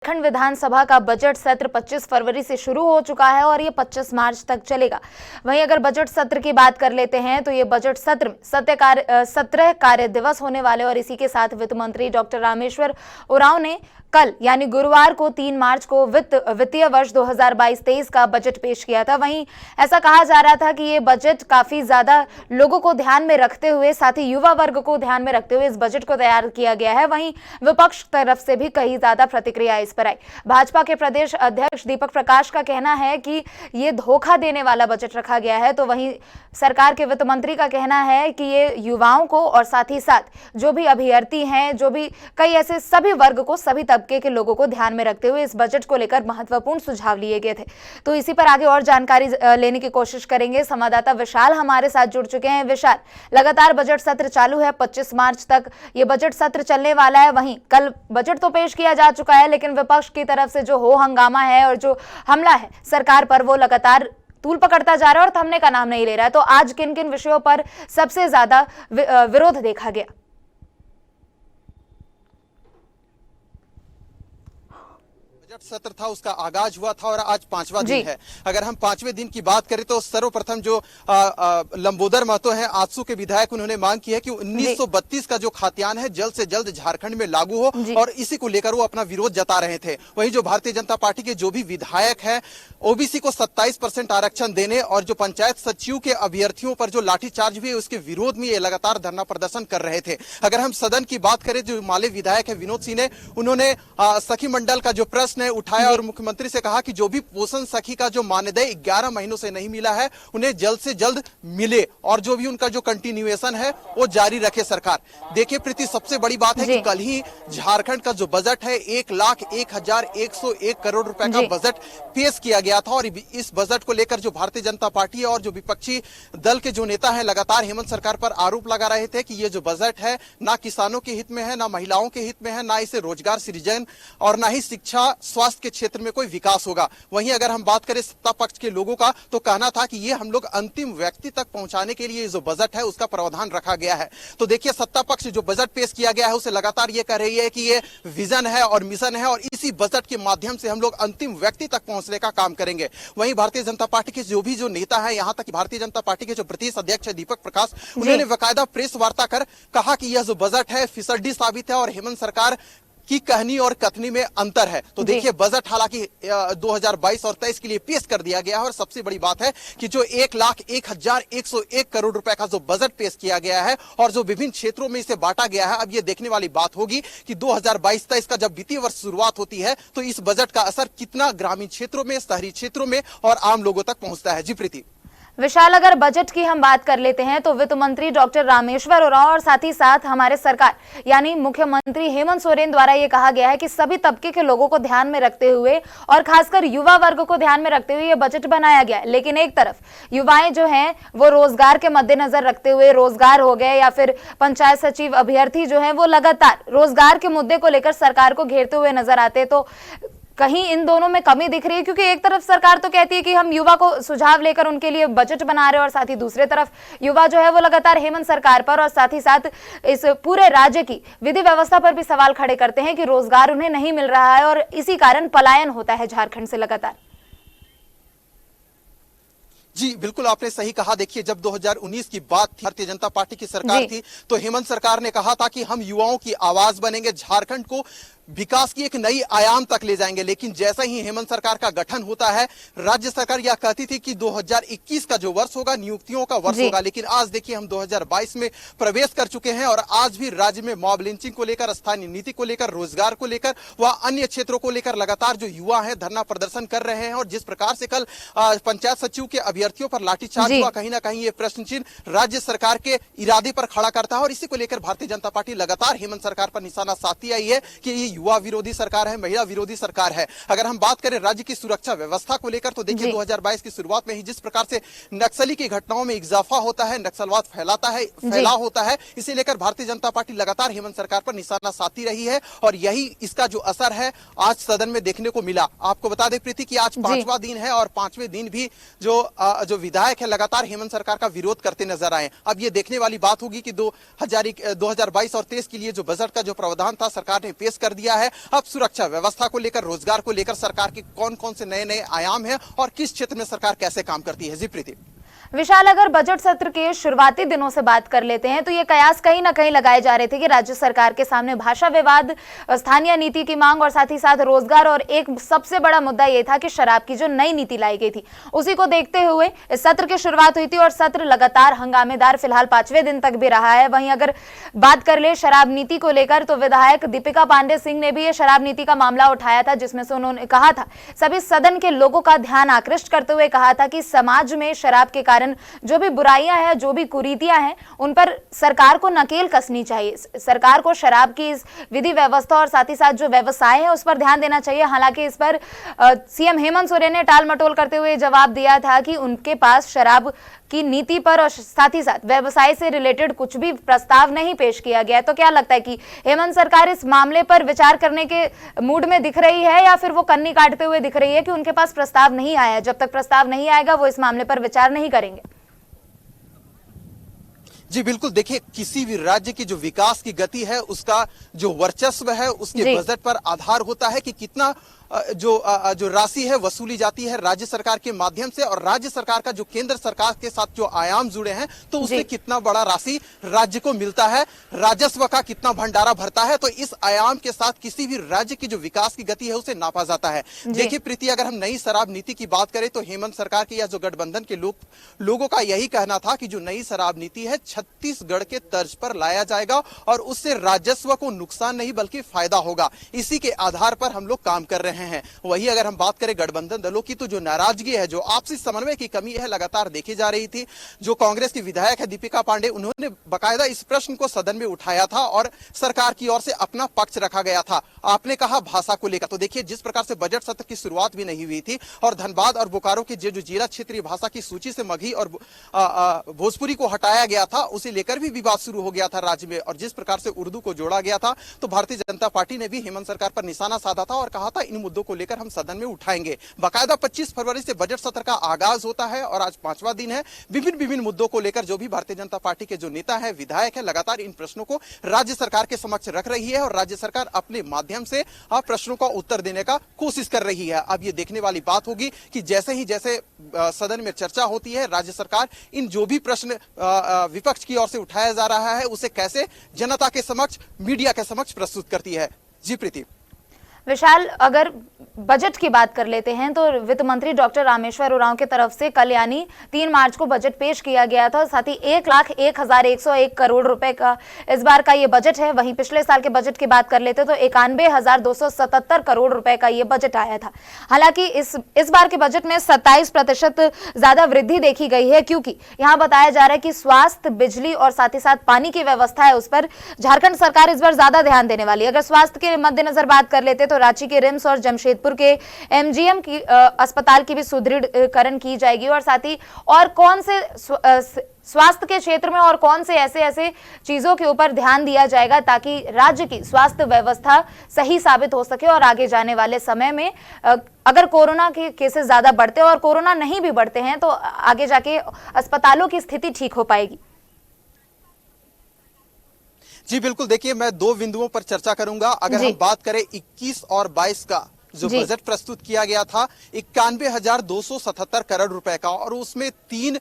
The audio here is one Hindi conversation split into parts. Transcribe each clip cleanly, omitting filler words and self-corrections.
झारखंड विधानसभा का बजट सत्र 25 फरवरी से शुरू हो चुका है और ये 25 मार्च तक चलेगा। वहीं अगर बजट सत्र की बात कर लेते हैं तो ये बजट सत्र में 17 कार्य दिवस होने वाले और इसी के साथ वित्त मंत्री डॉक्टर रामेश्वर उरांव ने कल यानी गुरुवार को 3 मार्च को वित्तीय वर्ष 2022-23 का बजट पेश किया था। वहीं ऐसा कहा जा रहा था कि ये बजट काफी ज्यादा लोगों को ध्यान में रखते हुए, साथ ही युवा वर्ग को ध्यान में रखते हुए इस बजट को तैयार किया गया है। वहीं विपक्ष तरफ से भी कई ज्यादा प्रतिक्रिया इस पर आई। भाजपा के प्रदेश अध्यक्ष दीपक प्रकाश का कहना है कि ये धोखा देने वाला बजट रखा गया है, तो वहीं सरकार के वित्त मंत्री का कहना है कि ये युवाओं को और साथ ही साथ जो भी अभ्यर्थी हैं, जो भी कई ऐसे सभी वर्ग को, सभी तबके के लोगों को ध्यान में रखते हुए इस बजट को लेकर महत्वपूर्ण सुझाव लिए गए थे। तो इसी पर आगे और जानकारी लेने की कोशिश करेंगे। संवाददाता विशाल हमारे साथ जुड़ चुके हैं। विशाल, लगातार बजट सत्र चालू है, 25 मार्च तक ये बजट सत्र चलने वाला है। वहीं कल बजट तो पेश किया जा चुका है, लेकिन विपक्ष की तरफ से जो हो हंगामा है और जो हमला है सरकार पर, वो लगातार तूल पकड़ता जा रहा है और थमने का नाम नहीं ले रहा है। तो आज किन किन विषयों पर सबसे ज्यादा विरोध देखा गया? बजट सत्र था, उसका आगाज हुआ था और आज 5वां दिन है। अगर हम 5वें दिन की बात करें तो सर्वप्रथम जो लंबोदर महतो हैं, आजसू के विधायक, उन्होंने मांग की है कि 1932 का जो खाद्यान्न है जल्द से जल्द झारखंड में लागू हो और इसी को लेकर वो अपना विरोध जता रहे थे। वहीं जो भारतीय जनता पार्टी के जो भी विधायक हैं, ओबीसी को 27% आरक्षण देने और जो पंचायत सचिव के अभ्यर्थियों पर जो लाठीचार्ज हुई उसके विरोध में ये लगातार धरना प्रदर्शन कर रहे थे। अगर हम सदन की बात करें, जो माले विधायक है विनोद सिंह ने, उन्होंने सखी मंडल का जो प्रश्न ने उठाया और मुख्यमंत्री से कहा कि जो भी पोषण सखी का जो मानदेय 11 महीनों से नहीं मिला है उन्हें जल्द से जल्द मिले और जो भी उनका जो कंटिन्यूएशन है वो जारी रखे सरकार। देखिए प्रीति, सबसे बड़ी बात है कि कल ही झारखंड का जो बजट है 1,01,101 करोड़ रुपए का बजट पेश किया गया था और इस बजट को लेकर जो भारतीय जनता पार्टी और जो विपक्षी दल के जो नेता है लगातार हेमंत सरकार पर आरोप लगा रहे थे कि ये जो बजट है ना किसानों के हित में है, ना महिलाओं के हित में है, ना इसे रोजगार सृजन और ना ही शिक्षा स्वास्थ्य के क्षेत्र में कोई विकास होगा। वहीं अगर हम बात करें सत्ता पक्ष के लोगों का, तो कहना था कि ये हम लोग अंतिम व्यक्ति तक पहुंचाने के लिए जो बजट है उसका प्रावधान रखा गया है। तो देखिए, सत्ता पक्ष जो बजट पेश किया गया है उसे लगातार ये कह रही है कि ये विजन है और मिशन है और इसी बजट के माध्यम से हम लोग अंतिम व्यक्ति तक पहुंचने का काम करेंगे। वहीं भारतीय जनता पार्टी के जो भी जो नेता है, यहाँ तक भारतीय जनता पार्टी के जो प्रदेश अध्यक्ष है दीपक प्रकाश, उन्होंने बाकायदा प्रेस वार्ता कर कहा कि यह जो बजट है फिसड्डी साबित है और हेमंत सरकार की कहनी और कथनी में अंतर है। तो देखिए, बजट हालांकि 2022 और 23 के लिए पेश कर दिया गया है और सबसे बड़ी बात है कि जो 1,01,101 करोड़ रुपए का जो बजट पेश किया गया है और जो विभिन्न क्षेत्रों में इसे बांटा गया है, अब ये देखने वाली बात होगी कि 2022-23 का जब वित्तीय वर्ष शुरुआत होती है तो इस बजट का असर कितना ग्रामीण क्षेत्रों में, शहरी क्षेत्रों में और आम लोगों तक पहुंचता है। जी प्रीति। विशाल, अगर बजट की हम बात कर लेते हैं तो वित्त मंत्री डॉक्टर रामेश्वर उरांव और साथ ही साथ हमारे सरकार यानी मुख्यमंत्री हेमंत सोरेन द्वारा ये कहा गया है कि सभी तबके के लोगों को ध्यान में रखते हुए और खासकर युवा वर्ग को ध्यान में रखते हुए ये बजट बनाया गया है। लेकिन एक तरफ युवाएं जो हैं वो रोजगार के मद्देनजर रखते हुए, रोजगार हो गए या फिर पंचायत सचिव अभ्यर्थी जो है वो लगातार रोजगार के मुद्दे को लेकर सरकार को घेरते हुए नजर आते। तो कहीं इन दोनों में कमी दिख रही है, क्योंकि एक तरफ सरकार तो कहती है कि हम युवा को सुझाव लेकर उनके लिए बजट बना रहे हैं और साथ ही दूसरे तरफ युवा जो है वो लगातार हेमंत सरकार पर और साथ ही साथ इस पूरे राज्य की विधि व्यवस्था पर भी सवाल खड़े करते हैं कि रोजगार उन्हें नहीं मिल रहा है और इसी कारण पलायन होता है झारखंड से लगातार। जी बिल्कुल, आपने सही कहा। देखिए, जब 2019 की बात थी, भारतीय जनता पार्टी की सरकार थी, तो हेमंत सरकार ने कहा था कि हम युवाओं की आवाज बनेंगे, झारखंड को विकास की एक नई आयाम तक ले जाएंगे। लेकिन जैसा ही हेमंत सरकार का गठन होता है, राज्य सरकार यह कहती थी कि 2021 का जो वर्ष होगा नियुक्तियों का वर्ष होगा, लेकिन आज देखिए हम 2022 में प्रवेश कर चुके हैं और आज भी राज्य में मॉब लिंचिंग को लेकर, स्थानीय नीति को लेकर, रोजगार को लेकर व अन्य क्षेत्रों को लेकर लगातार जो युवा है धरना प्रदर्शन कर रहे हैं। और जिस प्रकार से कल पंचायत सचिव के अभ्यर्थियों पर लाठीचार्ज हुआ, कहीं ना कहीं ये प्रश्न चिन्ह राज्य सरकार के इरादे पर खड़ा करता है और इसी को लेकर भारतीय जनता पार्टी लगातार हेमंत सरकार पर निशाना साधती आई है कि ये युवा विरोधी सरकार है, महिला विरोधी सरकार है। अगर हम बात करें राज्य की सुरक्षा व्यवस्था को लेकर, तो देखिए 2022 की शुरुआत में ही जिस प्रकार से नक्सली की घटनाओं में इजाफा होता है, नक्सलवाद फैला होता है, इसे लेकर भारतीय जनता पार्टी लगातार हेमंत सरकार पर निशाना साधती रही है और यही इसका जो असर है आज सदन में देखने को मिला। आपको बता दें प्रीति कि आज 5वां दिन है और 5वें दिन भी जो विधायक है लगातार हेमंत सरकार का विरोध करते नजर आए। अब ये देखने वाली बात होगी कि 2022 और 23 के लिए जो बजट का जो प्रावधान था सरकार ने पेश कर दिया किया है। अब सुरक्षा व्यवस्था को लेकर, रोजगार को लेकर सरकार के कौन कौन से नए नए आयाम हैं और किस क्षेत्र में सरकार कैसे काम करती है। जी प्रीति। विशाल, अगर बजट सत्र के शुरुआती दिनों से बात कर लेते हैं तो ये कयास कहीं ना कहीं लगाए जा रहे थे कि राज्य सरकार के सामने भाषा विवाद, स्थानीय नीति की मांग और साथ ही साथ रोजगार, और एक सबसे बड़ा मुद्दा ये था कि शराब की जो नई नीति लाई गई थी उसी को देखते हुए इस सत्र की शुरुआत हुई थी और सत्र लगातार हंगामेदार फिलहाल 5वें दिन तक भी रहा है। वहीं अगर बात कर ले शराब नीति को लेकर तो विधायक दीपिका पांडे सिंह ने भी ये शराब नीति का मामला उठाया था, जिसमें से उन्होंने कहा था, सभी सदन के लोगों का ध्यान आकृष्ट करते हुए कहा था कि समाज में शराब के जो भी बुराइयां हैं, जो भी कुरीतियां हैं, उन पर सरकार को नकेल कसनी चाहिए। सरकार को शराब की इस विधि व्यवस्था और साथ ही साथ जो व्यवसाय है उस पर ध्यान देना चाहिए। हालांकि इस पर सीएम हेमंत सोरेन ने टाल मटोल करते हुए जवाब दिया था कि उनके पास शराब की नीति पर और साथ ही साथ व्यवसाय से रिलेटेड कुछ भी प्रस्ताव नहीं पेश किया गया है। तो क्या लगता है कि हेमंत सरकार इस मामले पर विचार करने के मूड में दिख रही है या फिर वो कन्नी काटते हुए दिख रही है कि उनके पास प्रस्ताव नहीं आया, जब तक प्रस्ताव नहीं आएगा वो इस मामले पर विचार नहीं करेंगे? जी बिल्कुल, देखिए किसी भी राज्य की जो विकास की गति है उसका जो वर्चस्व है उसके बजट पर आधार होता है कि कितना जो राशि है वसूली जाती है राज्य सरकार के माध्यम से, और राज्य सरकार का जो केंद्र सरकार के साथ जो आयाम जुड़े हैं तो उससे कितना बड़ा राशि राज्य को मिलता है, राजस्व का कितना भंडारा भरता है। तो इस आयाम के साथ किसी भी राज्य की जो विकास की गति है उसे नापा जाता है। देखिए प्रीति, अगर हम नई शराब नीति की बात करें तो हेमंत सरकार के या जो गठबंधन के लोगों का यही कहना था कि जो नई शराब नीति है छत्तीसगढ़ के तर्ज पर लाया जाएगा और उससे राजस्व को नुकसान नहीं बल्कि फायदा होगा। इसी के आधार पर हम लोग काम कर रहे हैं। वही अगर हम बात करें गठबंधन दलों की तो जो नाराजगी है, जो आपसी समन्वय की कमी है लगातार देखी जा रही थी। जो कांग्रेस की विधायक है दीपिका पांडे, उन्होंने बाकायदा इस प्रश्न को सदन में उठाया था और सरकार की ओर से अपना पक्ष रखा गया था। आपने कहा भाषा को लेकर, तो देखिए जिस प्रकार से बजट सत्र की शुरुआत भी नहीं हुई थी और धनबाद और बोकारो की जो जिला क्षेत्रीय भाषा की सूची से मगही और भोजपुरी को हटाया गया था, उसे लेकर भी विवाद शुरू हो गया था राज्य में। और जिस प्रकार से उर्दू को जोड़ा गया था तो भारतीय जनता पार्टी ने भी हेमंत सरकार पर निशाना साधा था और कहा था इन मुद्दों को लेकर हम सदन में उठाएंगे। बाकायदा 25 फरवरी से बजट सत्र का आगाज होता है और आज 5वां दिन है। विभिन्न मुद्दों को लेकर जो भी भारतीय जनता पार्टी के जो नेता है, विधायक है, लगातार इन प्रश्नों को राज्य सरकार के समक्ष रख रही है और राज्य सरकार अपने माध्यम से प्रश्नों का उत्तर देने का कोशिश कर रही है। अब ये देखने वाली बात होगी कि जैसे सदन में चर्चा होती है, राज्य सरकार इन जो भी प्रश्न विपक्ष की ओर से उठाया जा रहा है उसे कैसे जनता के समक्ष, मीडिया के समक्ष प्रस्तुत करती है। जी प्रीति। विशाल, अगर बजट की बात कर लेते हैं तो वित्त मंत्री डॉक्टर रामेश्वर उरांव की तरफ से कल यानी 3 मार्च को बजट पेश किया गया था। साथ ही 1,01,101 करोड़ रुपए का इस बार का ये बजट है। वहीं पिछले साल के बजट की बात कर लेते तो 91,277 करोड़ रुपए का ये बजट आया था। हालांकि इस बार के बजट में 27% ज्यादा वृद्धि देखी गई है, क्योंकि यहाँ बताया जा रहा है कि स्वास्थ्य, बिजली और साथ ही साथ पानी की व्यवस्था है उस पर झारखंड सरकार इस बार ज्यादा ध्यान देने वाली है। अगर स्वास्थ्य के मद्देनजर बात कर लेते तो रांची के रिम्स और जमशेदपुर के एमजीएम की अस्पताल की भी सुदृढ़ीकरण की जाएगी और साथ ही और कौन से स्वास्थ्य के क्षेत्र में और कौन से ऐसे चीजों के ऊपर ध्यान दिया जाएगा ताकि राज्य की स्वास्थ्य व्यवस्था सही साबित हो सके और आगे जाने वाले समय में अगर कोरोना के केसेस ज्यादा बढ़ते और कोरोना नहीं भी बढ़ते हैं तो आगे जाके अस्पतालों की स्थिति ठीक हो पाएगी। जी बिल्कुल, देखिए मैं 2 बिंदुओं पर चर्चा करूंगा। अगर हम बात करें 21 और 22 का जो बजट प्रस्तुत किया गया था 91,277 करोड़ रुपए का, और उसमें 3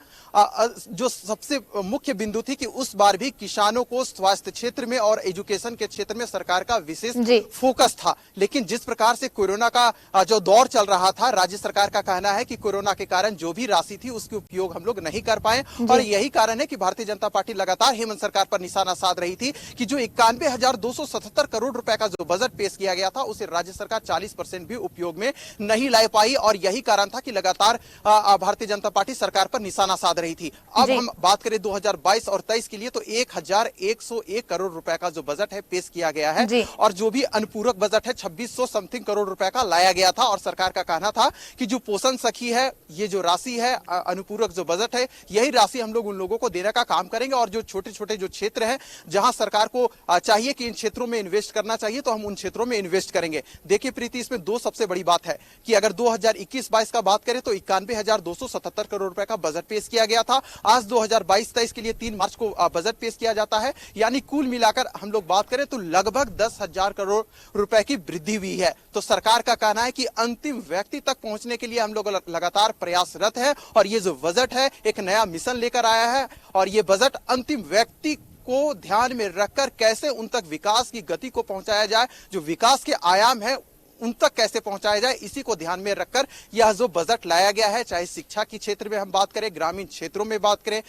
जो सबसे मुख्य बिंदु थी कि उस बार भी किसानों को स्वास्थ्य क्षेत्र में और एजुकेशन के क्षेत्र में सरकार का विशेष फोकस था। लेकिन जिस प्रकार से कोरोना का जो दौर चल रहा था, राज्य सरकार का कहना है कि कोरोना के कारण जो भी राशि थी उसके उपयोग हम लोग नहीं कर पाए और यही कारण है कि भारतीय जनता पार्टी लगातार हेमंत सरकार पर निशाना साध रही थी कि जो 91,277 करोड़ रुपए का जो बजट पेश किया गया था उसे राज्य सरकार 40% भी उपयोग में नहीं ला पाई और यही कारण था कि लगातार भारतीय जनता पार्टी सरकार पर निशाना साध रही थी। अब हम बात करें 2022 और 23 के लिए तो 1,101 करोड़ रुपए का जो बजट है पेश किया गया है और जो भी अनुपूरक बजट है 2,600 समथिंग करोड़ रुपए का लाया गया था और सरकार का कहना था कि जो पोषण सखी है, ये जो राशि है अनुपूरक जो बजट है, यही राशि हम लोग उन लोगों को देने का काम करेंगे और जो छोटे छोटे जो क्षेत्र हैं जहां सरकार को चाहिए कि इन क्षेत्रों में इन्वेस्ट करना चाहिए तो हम उन क्षेत्रों में इन्वेस्ट करेंगे। देखिए प्रीति, इसमें दो सबसे बड़ी बात है कि अगर 2021-22 का बात करें तो 91,277 करोड़ रुपए का बजट पेश किया गया था। आज 2022-23 के लिए 3 मार्च को बजट पेश किया जाता है, यानी कुल मिलाकर हम लोग बात करें तो लगभग 10,000 करोड़ रुपए की वृद्धि हुई है। तो सरकार का कहना है कि अंतिम व्यक्ति तक पहुंचने के लिए हम लोग लगातार प्रयासरत है और ये जो बजट है एक नया मिशन लेकर आया है और ये बजट अंतिम व्यक्ति को ध्यान में रखकर कैसे उन तक विकास की गति को पहुंचाया जाए, जो विकास के आयाम है उन तक कैसे पहुंचाया जाए, इसी को ध्यान में रखकर यह जो बजट लाया गया है, चाहे शिक्षा के क्षेत्र में हम बात करें, ग्रामीण क्षेत्रों में बात करें,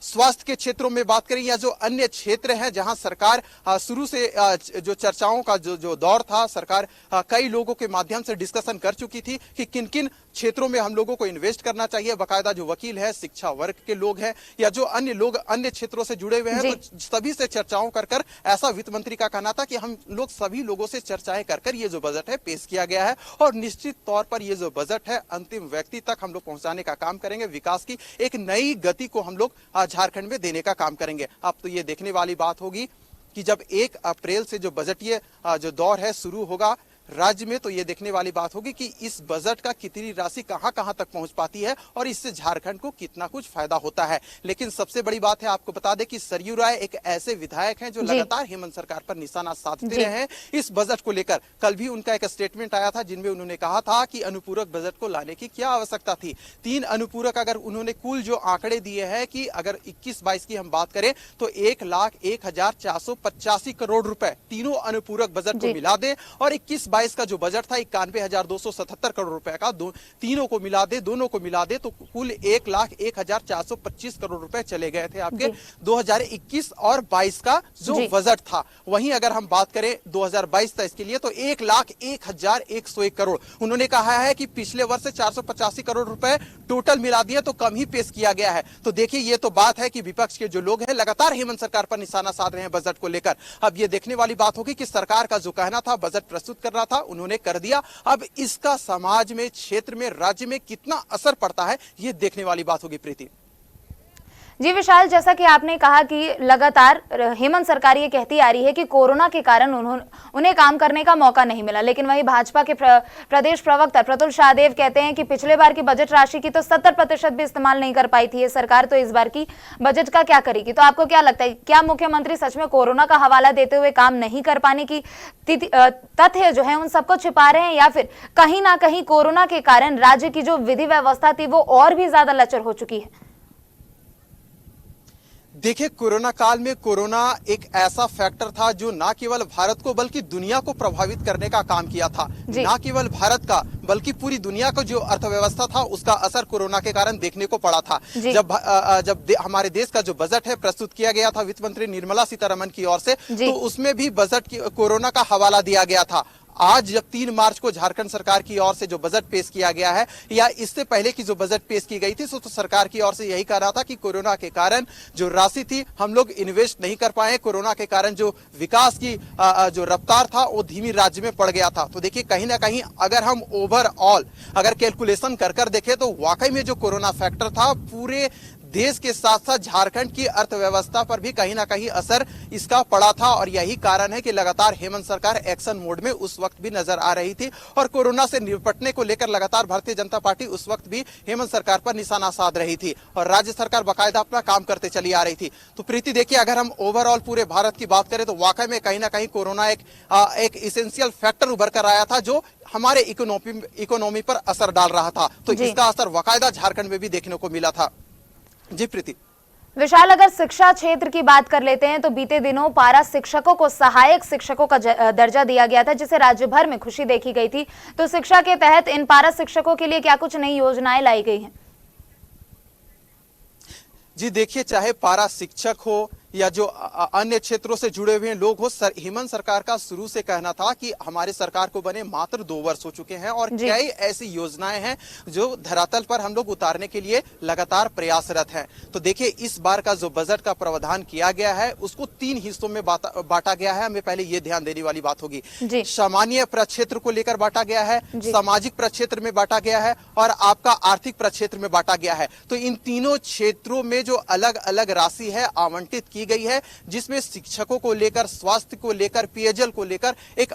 स्वास्थ्य के क्षेत्रों में बात करें या जो अन्य क्षेत्र हैं जहां सरकार शुरू से जो चर्चाओं का जो दौर था, सरकार कई लोगों के माध्यम से डिस्कशन कर चुकी थी कि किन किन क्षेत्रों में हम लोगों को इन्वेस्ट करना चाहिए। बकायदा जो वकील है, शिक्षा वर्ग के लोग हैं या जो अन्य लोग अन्य क्षेत्रों से जुड़े हुए हैं, तो सभी से चर्चाओं कर ऐसा वित्त मंत्री का कहना था कि हम लोग सभी लोगों से चर्चाएं कर ये जो बजट है पेश किया गया है और निश्चित तौर पर ये जो बजट है अंतिम व्यक्ति तक हम लोग पहुंचाने का काम करेंगे। विकास की एक नई गति को हम लोग झारखंड में देने का काम करेंगे। अब तो ये देखने वाली बात होगी कि जब 1 अप्रैल से जो बजटीय जो दौर है शुरू होगा राज्य में, तो ये देखने वाली बात होगी कि इस बजट का कितनी राशि कहां कहां तक पहुंच पाती है और इससे झारखंड को कितना कुछ फायदा होता है। लेकिन सबसे बड़ी बात है, आपको बता दें कि सरयू राय एक ऐसे विधायक हैं जो लगातार हेमंत सरकार पर निशाना साधते रहे हैं इस बजट को लेकर। कल भी उनका एक स्टेटमेंट आया था जिनमें उन्होंने कहा था कि अनुपूरक बजट को लाने की क्या आवश्यकता थी। 3 अनुपूरक अगर उन्होंने कुल जो आंकड़े दिए हैं कि अगर 21-22 की हम बात करें तो 1,01,485 करोड़ रुपए तीनों अनुपूरक बजट को मिला दे और 21-22 का जो बजट था 91,277 करोड़ रुपए का, तीनों को मिला दे, दोनों को मिला दे तो कुल 1,01,425 करोड़ रुपए चले गए थे आपके 2021 और 22 का जो बजट था। वहीं अगर हम बात करें 2022-23 के लिए तो 1,01,101 करोड़ उन्होंने कहा है कि पिछले वर्ष से 485 करोड़ रुपए टोटल मिला दिए तो कम ही पेश किया गया है। तो देखिए ये तो बात है कि विपक्ष के जो लोग हैं लगातार हेमंत सरकार पर निशाना साध रहे हैं बजट को लेकर। अब ये देखने वाली बात होगी कि सरकार का जो कहना था बजट प्रस्तुत करना था उन्होंने कर दिया, अब इसका समाज में, क्षेत्र में, राज्य में कितना असर पड़ता है ये देखने वाली बात होगी। प्रीति जी विशाल, जैसा कि आपने कहा कि लगातार हेमंत सरकार ये कहती आ रही है कि कोरोना के कारण उन्हें काम करने का मौका नहीं मिला, लेकिन वहीं भाजपा के प्रदेश प्रवक्ता प्रतुल शाहदेव कहते हैं कि पिछले बार की बजट राशि की तो 70% भी इस्तेमाल नहीं कर पाई थी ये सरकार, तो इस बार की बजट का क्या करेगी। तो आपको क्या लगता है, क्या मुख्यमंत्री सच में कोरोना का हवाला देते हुए काम नहीं कर पाने की तथ्य जो है उन सबको छिपा रहे हैं, या फिर कहीं ना कहीं कोरोना के कारण राज्य की जो विधि व्यवस्था थी वो और भी ज्यादा लचर हो चुकी है। देखिए, कोरोना काल में कोरोना एक ऐसा फैक्टर था जो ना केवल भारत को बल्कि दुनिया को प्रभावित करने का काम किया था। ना केवल भारत का बल्कि पूरी दुनिया का जो अर्थव्यवस्था था उसका असर कोरोना के कारण देखने को पड़ा था। जब हमारे देश का जो बजट है प्रस्तुत किया गया था वित्त मंत्री निर्मला सीतारमण की ओर से, तो उसमें भी बजट की कोरोना का हवाला दिया गया था। आज जब 3 मार्च को झारखंड सरकार की ओर से जो बजट पेश किया गया है या इससे पहले की जो बजट पेश की गई थी तो सरकार की ओर से यही कह रहा था कि कोरोना के कारण जो राशि थी हम लोग इन्वेस्ट नहीं कर पाए, कोरोना के कारण जो विकास की जो रफ्तार था वो धीमी राज्य में पड़ गया था। तो देखिए कहीं ना कहीं अगर हम ओवरऑल अगर कैलकुलेशन कर देखें तो वाकई में जो कोरोना फैक्टर था पूरे देश के साथ साथ झारखंड की अर्थव्यवस्था पर भी कहीं ना कहीं असर इसका पड़ा था और यही कारण है कि लगातार हेमंत सरकार एक्शन मोड में उस वक्त भी नजर आ रही थी और कोरोना से निपटने को लेकर लगातार भारतीय जनता पार्टी उस वक्त भी हेमंत सरकार पर निशाना साध रही थी और राज्य सरकार बाकायदा अपना काम करते चली आ रही थी। तो प्रीति देखिए, अगर हम ओवरऑल पूरे भारत की बात करें तो वाकई में कहीं ना कहीं कोरोना एक इसेंशियल फैक्टर उभर कर आया था जो हमारे इकोनॉमी पर असर डाल रहा था। तो इसका असर बाकायदा झारखंड में भी देखने को मिला था। जी प्रीति। विशाल, अगर शिक्षा क्षेत्र की बात कर लेते हैं तो बीते दिनों पारा शिक्षकों को सहायक शिक्षकों का दर्जा दिया गया था जिसे राज्य भर में खुशी देखी गई थी। तो शिक्षा के तहत इन पारा शिक्षकों के लिए क्या कुछ नई योजनाएं लाई गई हैं? जी देखिए, चाहे पारा शिक्षक हो या जो अन्य क्षेत्रों से जुड़े हुए लोग हो, हेमंत सरकार का शुरू से कहना था कि हमारे सरकार को बने मात्र 2 वर्ष हो चुके हैं और कई ऐसी योजनाएं हैं जो धरातल पर हम लोग उतारने के लिए लगातार प्रयासरत हैं। तो देखिए, इस बार का जो बजट का प्रावधान किया गया है उसको 3 हिस्सों में बांटा गया है। हमें पहले ये ध्यान देने वाली बात होगी, सामान्य प्रक्षेत्र को लेकर बांटा गया है, सामाजिक प्रक्षेत्र में बांटा गया है और आपका आर्थिक प्रक्षेत्र में बांटा गया है। तो इन तीनों क्षेत्रों में जो अलग अलग राशि है आवंटित की ली गई है, जिसमें शिक्षकों को लेकर, स्वास्थ्य को लेकर, पेयजल को लेकर एक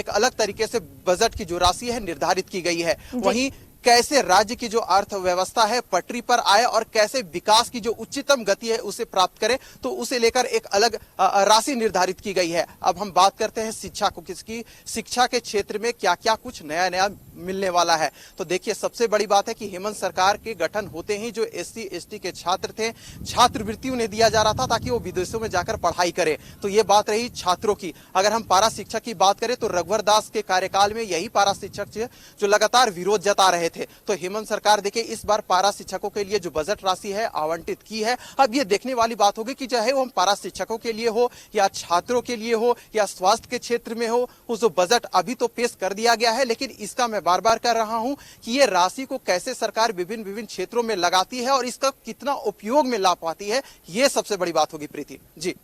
अलग तरीके से बजट की जो राशि है निर्धारित की गई है। वहीं कैसे राज्य की जो अर्थव्यवस्था है पटरी पर आए और कैसे विकास की जो उच्चतम गति है उसे प्राप्त करे, तो उसे लेकर एक अलग राशि निर्धारित की गई है। अब हम बात करते हैं शिक्षा को, किसकी शिक्षा के क्षेत्र में क्या क्या कुछ नया नया मिलने वाला है। तो देखिए, सबसे बड़ी बात है कि हेमंत सरकार के गठन होते ही जो SC ST के छात्र थे, छात्रवृत्ति उन्हें दिया जा रहा था ताकि वो विदेशों में जाकर पढ़ाई करें। तो ये बात रही छात्रों की। अगर हम पारा शिक्षक की बात करें तो रघुवर दास के कार्यकाल में यही पारा शिक्षक जो लगातार विरोध जता रहे थे। तो हेमंत सरकार देखिए इस बार पारा शिक्षकों के लिए जो बजट राशि है आवंटित की है। अब ये देखने वाली बात होगी कि चाहे वो पारा शिक्षकों के लिए हो या छात्रों के लिए हो या स्वास्थ्य के क्षेत्र में हो, वो जो बजट अभी तो पेश कर दिया गया है, लेकिन इसका मैं बार बार कह रहा हूं कि ये राशि को कैसे सरकार विभिन्न क्षेत्रों में लगाती है और इसका कितना उपयोग में ला पाती है, ये सबसे बड़ी बात होगी। प्रीति जी।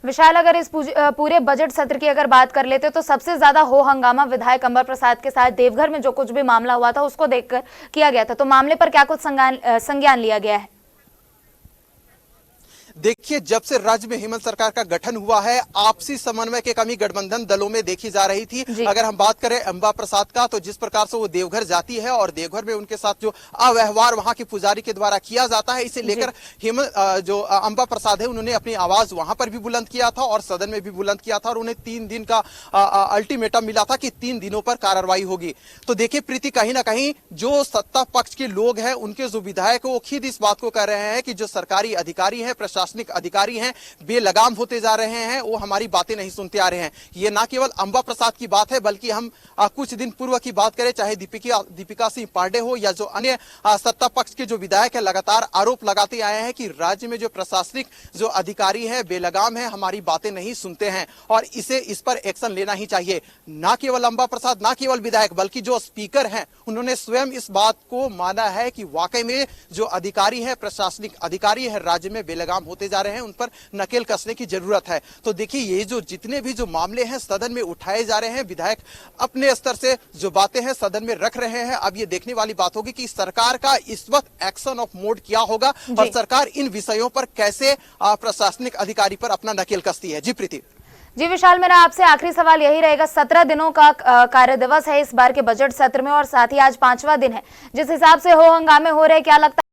विशाल, अगर इस पूरे बजट सत्र की अगर बात कर लेते तो सबसे ज्यादा हो हंगामा विधायक अंबा प्रसाद के साथ देवघर में जो कुछ भी मामला हुआ था उसको देखकर किया गया था। तो मामले पर क्या कुछ संज्ञान लिया गया है? देखिए, जब से राज्य में हेमंत सरकार का गठन हुआ है, आपसी समन्वय की कमी गठबंधन दलों में देखी जा रही थी। अगर हम बात करें अंबा प्रसाद का, तो जिस प्रकार से वो देवघर जाती है और देवघर में उनके साथ जो अव्यवहार वहां के पुजारी के द्वारा किया जाता है, इसे लेकर जो अंबा प्रसाद है उन्होंने अपनी आवाज वहां पर भी बुलंद किया था और सदन में भी बुलंद किया था और उन्हें 3 दिन का अल्टीमेटम मिला था कि 3 दिनों पर कार्रवाई होगी। तो देखिए प्रीति, कहीं ना कहीं जो सत्ता पक्ष के लोग हैं, उनके जो विधायक वो खुद इस बात को कह रहे हैं कि जो सरकारी अधिकारी है, प्रशासनिक अधिकारी हैं, बेलगाम होते जा रहे हैं, वो हमारी बातें नहीं सुनते आ रहे हैं। ये ना केवल अंबा प्रसाद की बात है, बल्कि हम कुछ दिन पूर्व की बात करें, चाहे दीपिका सिंह पांडे हो या जो अन्य सत्ता पक्ष के जो विधायक है, लगातार आरोप लगाते आए हैं कि राज्य में जो प्रशासनिक जो अधिकारी है बेलगाम है, हमारी बातें नहीं सुनते हैं और इस पर एक्शन लेना ही चाहिए। ना केवल अंबा प्रसाद, ना केवल विधायक, बल्कि जो स्पीकर हैं उन्होंने स्वयं इस बात को माना है कि वाकई में जो अधिकारी है, प्रशासनिक अधिकारी है, राज्य में बेलगाम होते जा रहे हैं, उन पर नकेल कसने की जरूरत है। तो देखिए, ये जो जितने भी जो मामले हैं सदन में उठाए जा रहे हैं, विधायक अपने स्तर से जो बातें हैं सदन में रख रहे हैं। अब ये देखने वाली बात होगी कि सरकार का इस वक्त एक्शन ऑफ मोड क्या होगा और सरकार इन विषयों पर कैसे प्रशासनिक अधिकारी पर अपना नकेल कसती है। जी प्रीति। जी विशाल, मेरा आपसे आखिरी सवाल यही रहेगा, 17 दिनों का कार्य दिवस है इस बार के बजट सत्र में और साथ ही आज 5वां दिन है। जिस हिसाब से हो हंगामे हो रहे, क्या लगता है